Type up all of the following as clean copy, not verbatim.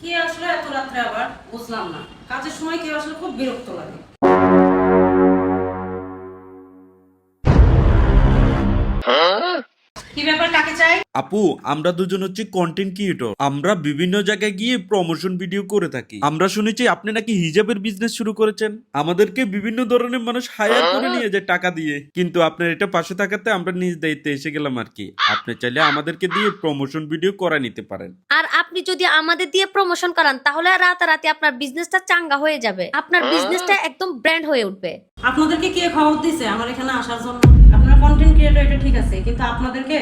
কে আসলে এত রাত্রে আবার বুঝলাম না। কাজের সময় কেউ আসলে খুব বিরক্ত লাগে। কি ব্যাপার, কাকে চাই? আপু, আমরা দুজন হচ্ছে কন্টেন্ট ক্রিয়েটর। আমরা বিভিন্ন জায়গায় গিয়ে প্রমোশন ভিডিও করে থাকি। আমরা শুনেছি আপনি নাকি হিজাবের বিজনেস শুরু করেছেন। আমাদেরকে বিভিন্ন ধরনের মানুষ হায়ার করে নিয়ে যায় টাকা দিয়ে, কিন্তু আপনার এটা পাশে থাকাতে আমরা নিজ দায়িত্বে এসে গেলাম আর কি। আপনি চাইলে আমাদেরকে দিয়ে প্রমোশন ভিডিও করা নিতে পারেন। আর আপনি যদি আমাদের দিয়ে প্রমোশন করান তাহলে রাতারাতি আপনার বিজনেসটা চাঙ্গা হয়ে যাবে, আপনার বিজনেসটা একদম ব্র্যান্ড হয়ে উঠবে। আপনাদেরকে কে খবর দিছে আমার এখানে আসার জন্য? আপনারা কন্টেন্ট ক্রিয়েটর, এটা ঠিক আছে, কিন্তু আপনাদেরকে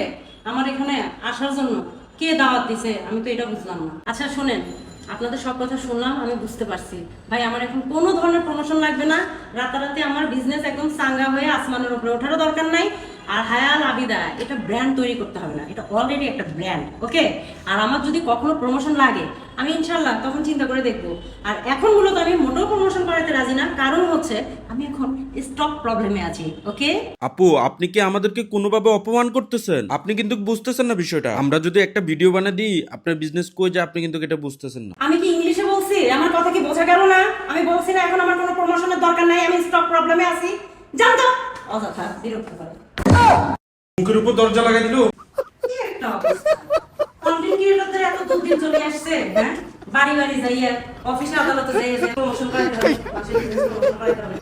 আমার এখানে আসার জন্য কে দাওয়াত দিছে আমি তো এটা বুঝলাম না। আচ্ছা শুনেন, আপনাদের সব কথা শুনলাম, আমি বুঝতে পারছি। ভাই আমার এখন কোনো ধরনের প্রমোশন লাগবে না। রাতারাতি আমার বিজনেস একদম চাঙ্গা হয়ে আসমানের উপরে ওঠারও দরকার নাই। আর হায়াল আবিদা এটা ব্র্যান্ড তৈরি করতে হবে না, এটা অলরেডি একটা ব্র্যান্ড, ওকে? আর আমার যদি কখনো প্রমোশন লাগে আমি ইনশাল্লাহ তখন চিন্তা করে দেখবো। আর এখন মূলত আমি মোটেও প্রমোশন করাতে রাজি না, কারণ হচ্ছে আমি এখন স্টক প্রবলেমে আছি, ওকে? আপু, আপনি কি আমাদেরকে কোনোভাবে অপমান করতেছেন? আপনি কিন্তু বুঝতেছেন না বিষয়টা। আমরা যদি একটা ভিডিও বানিয়ে দিই আপনার বিজনেস কই যায়, আপনি কিন্তু এটা বুঝতেছেন না। আমি কি ইংলিশে বলছি? আমার কথা কি বোঝা গেল না? আমি বলছি না এখন আমার কোনো প্রমোশনের দরকার নাই, আমি স্টক প্রবলেমে আছি। জানতো অযথা বিরক্ত করে। মুখের উপর দরজা লাগাই দিল। কি একটা অবস্থা! কন্টেন্ট ক্রিয়েটরদের এত দুর্দিন চলে আসছে, হ্যাঁ? বাড়ি বাড়ি যাইয়া, অফিসে আদালতে যাইয়া প্রমোশন করাইতে হবে, পাশে বিজনেস প্রমোশন করাইতে হবে।